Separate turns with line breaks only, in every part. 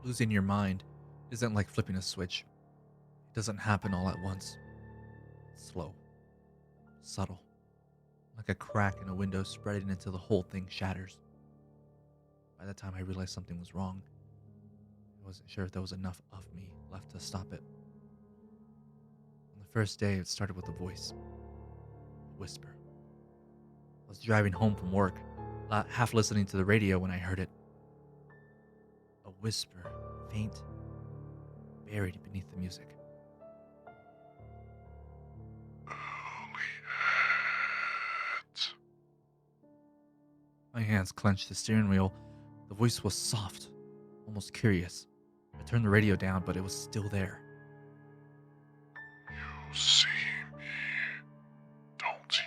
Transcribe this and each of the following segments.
Losing your mind isn't like flipping a switch. It doesn't happen all at once. It's slow, subtle, like a crack in a window spreading until the whole thing shatters. By the time I realized something was wrong, I wasn't sure if there was enough of me left to stop it. On the first day, it started with a voice, a whisper. I was driving home from work, half listening to the radio when I heard it. A whisper, faint, buried beneath the music. My hands clenched the steering wheel. The voice was soft, almost curious. I turned the radio down, but it was still there.
You see me, don't you?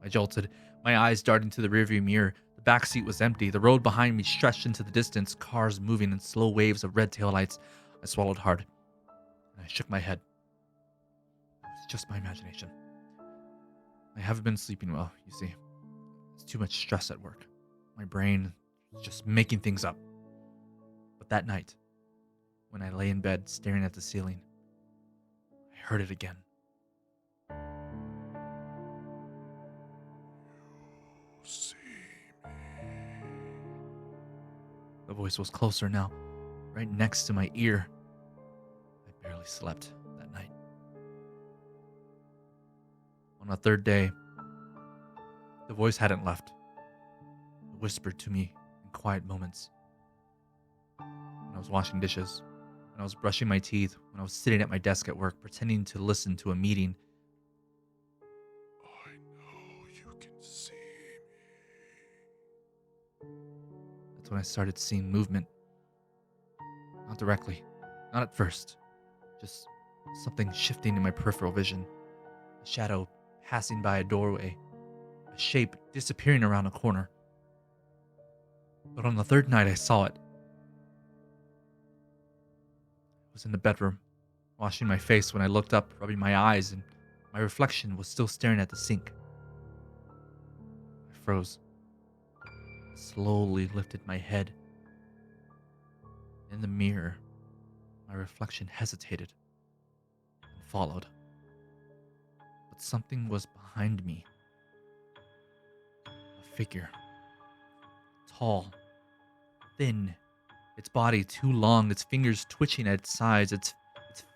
I jolted, my eyes darting to the rearview mirror. The back seat was empty. The road behind me stretched into the distance, cars moving in slow waves of red taillights. I swallowed hard, and I shook my head. It was just my imagination. I haven't been sleeping well, you see. It's too much stress at work. My brain is just making things up. But that night, when I lay in bed staring at the ceiling, I heard it again.
You see me.
The voice was closer now, right next to my ear. I barely slept that night. On the third day, the voice hadn't left. It whispered to me in quiet moments. When I was washing dishes, when I was brushing my teeth, when I was sitting at my desk at work, pretending to listen to a meeting.
I know you can see me.
That's when I started seeing movement. Not directly, not at first. Just something shifting in my peripheral vision. A shadow passing by a doorway. A shape disappearing around a corner. But on the third night I saw it. I was in the bedroom, washing my face when I looked up, rubbing my eyes, and my reflection was still staring at the sink. I froze. I slowly lifted my head. In the mirror, my reflection hesitated and followed. But something was behind me. A figure. Tall. Thin. Its body too long, its fingers twitching at its sides. Its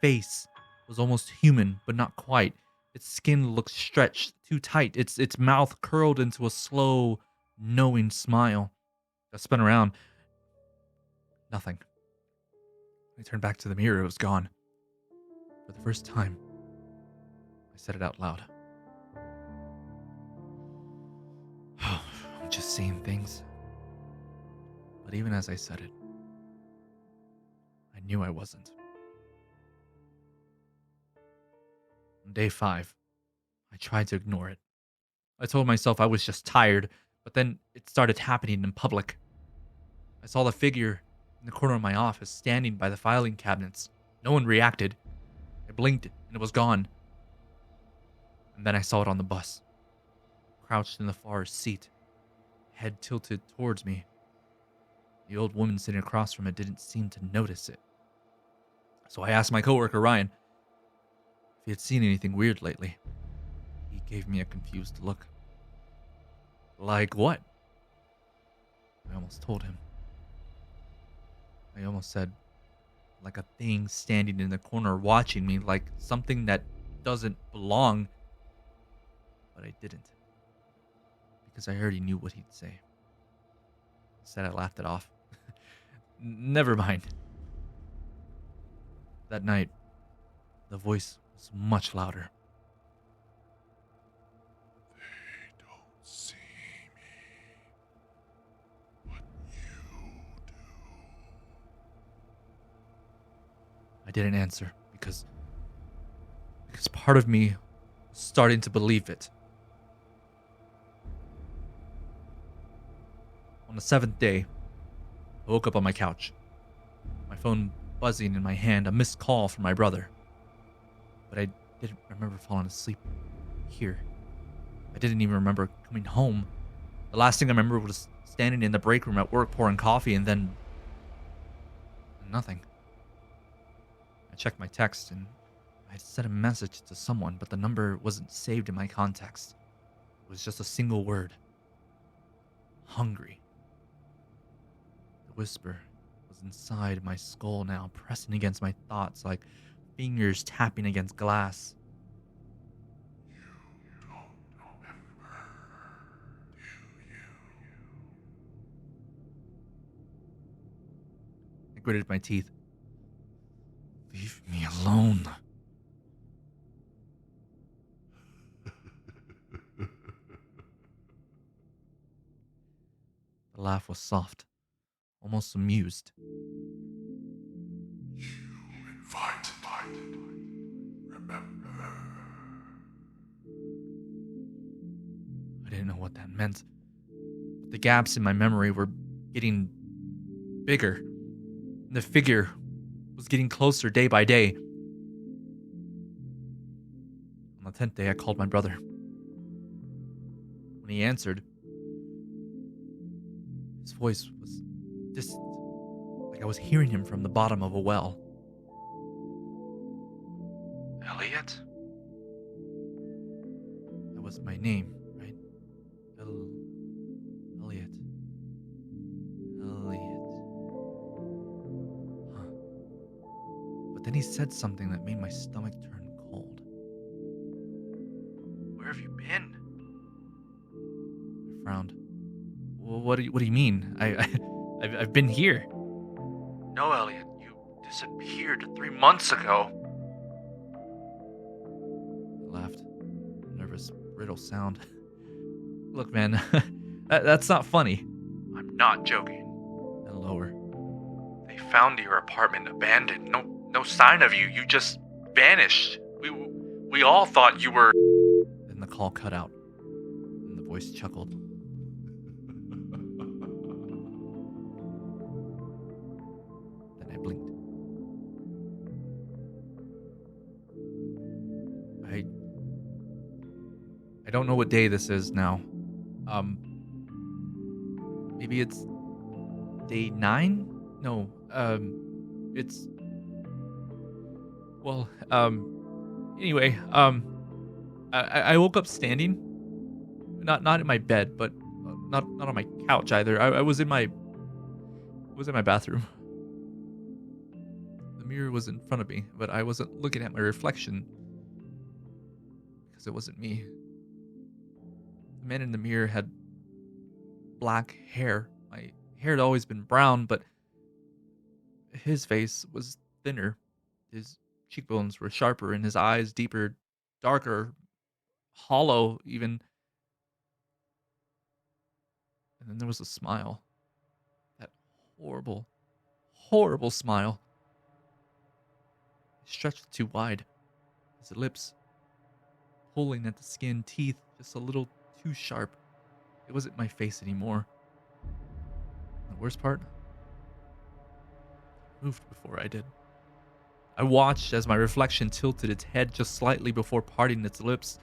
face was almost human, but not quite. Its skin looked stretched, too tight. Its mouth curled into a slow, knowing smile. I spun around. Nothing. When I turned back to the mirror, it was gone. For the first time, I said it out loud. I'm just seeing things. But even as I said it, I knew I wasn't. On day 5, I tried to ignore it. I told myself I was just tired, but then it started happening in public. I saw the figure in the corner of my office, standing by the filing cabinets. No one reacted. I blinked, and it was gone. And then I saw it on the bus, crouched in the far seat, head tilted towards me. The old woman sitting across from it didn't seem to notice it. So I asked my coworker Ryan if he had seen anything weird lately. He gave me a confused look. Like what? I almost told him. I almost said, like a thing standing in the corner watching me, like something that doesn't belong. But I didn't. Because I already knew what he'd say. Instead, I laughed it off. Never mind. That night, the voice was much louder.
They don't see me, but you do.
I didn't answer because part of me was starting to believe it. On the 7th day, I woke up on my couch, my phone buzzing in my hand, a missed call from my brother. But I didn't remember falling asleep here. I didn't even remember coming home. The last thing I remember was standing in the break room at work pouring coffee, and then Nothing. I checked my text and I had sent a message to someone, but the number wasn't saved in my contacts. It was just a single word. Hungry. The whisper was inside my skull now, pressing against my thoughts like fingers tapping against glass.
You don't remember, do you?
I gritted my teeth. Leave me alone. The laugh was soft, almost amused.
You invited. Remember?
I didn't know what that meant, but the gaps in my memory were getting bigger. The figure was getting closer day by day. On the 10th day, I called my brother. When he answered, his voice was distant, like I was hearing him from the bottom of a well. Elliot? That was my name, right? Elliot. Huh. But then he said something that made my stomach turn cold. Where have you been? I frowned. Well, what do you mean? I've been here. No, Elliot, you disappeared 3 months ago. I laughed. Nervous, brittle sound. Look, man, that's not funny. I'm not joking. And lower. They found your apartment abandoned. No sign of you. You just vanished. We all thought you were. Then the call cut out, and the voice chuckled. Then I blinked. I don't know what day this is now. Maybe it's day 9? No, it's... Well, anyway, I woke up standing. Not in my bed, but not on my couch either. I was in my bathroom. The mirror was in front of me, but I wasn't looking at my reflection because it wasn't me. The man in the mirror had black hair. My hair had always been brown, but his face was thinner. His cheekbones were sharper and his eyes deeper, darker, hollow even. And then there was a smile. That horrible, horrible smile. He stretched too wide. His lips pulling at the skin, teeth just a little too sharp. It wasn't my face anymore. The worst part? It moved before I did. I watched as my reflection tilted its head just slightly before parting its lips,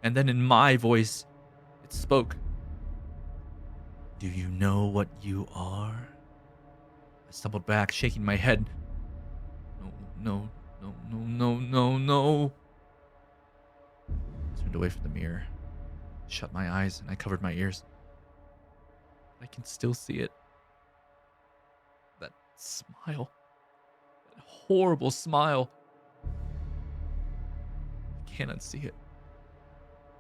and then in my voice, it spoke. Do you know what you are? I stumbled back, shaking my head. No. I turned away from the mirror, shut my eyes, and I covered my ears. I can still see it. That smile. That horrible smile. I can't unsee it.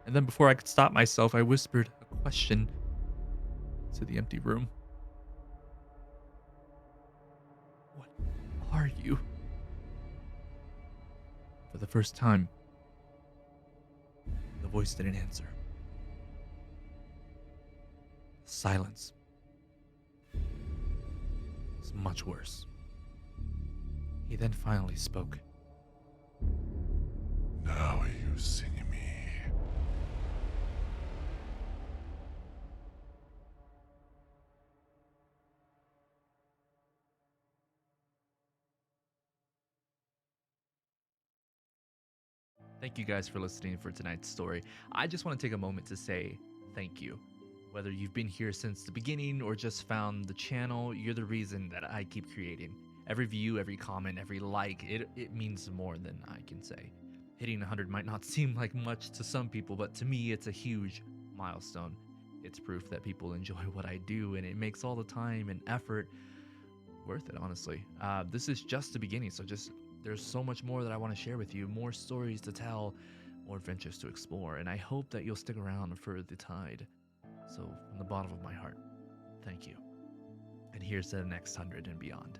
And then before I could stop myself, I whispered a question to the empty room. What are you? For the first time, the voice didn't answer. The silence was much worse. He then finally spoke.
Now you see me.
Thank you guys for listening for tonight's story. I just want to take a moment to say thank you. Whether you've been here since the beginning or just found the channel, you're the reason that I keep creating. Every view, every comment, every like, it means more than I can say. Hitting 100 might not seem like much to some people, but to me, it's a huge milestone. It's proof that people enjoy what I do, and it makes all the time and effort worth it, honestly. This is just the beginning, so there's so much more that I want to share with you, more stories to tell, more adventures to explore, and I hope that you'll stick around for the tide. So, from the bottom of my heart, thank you. And here's to the next 100 and beyond.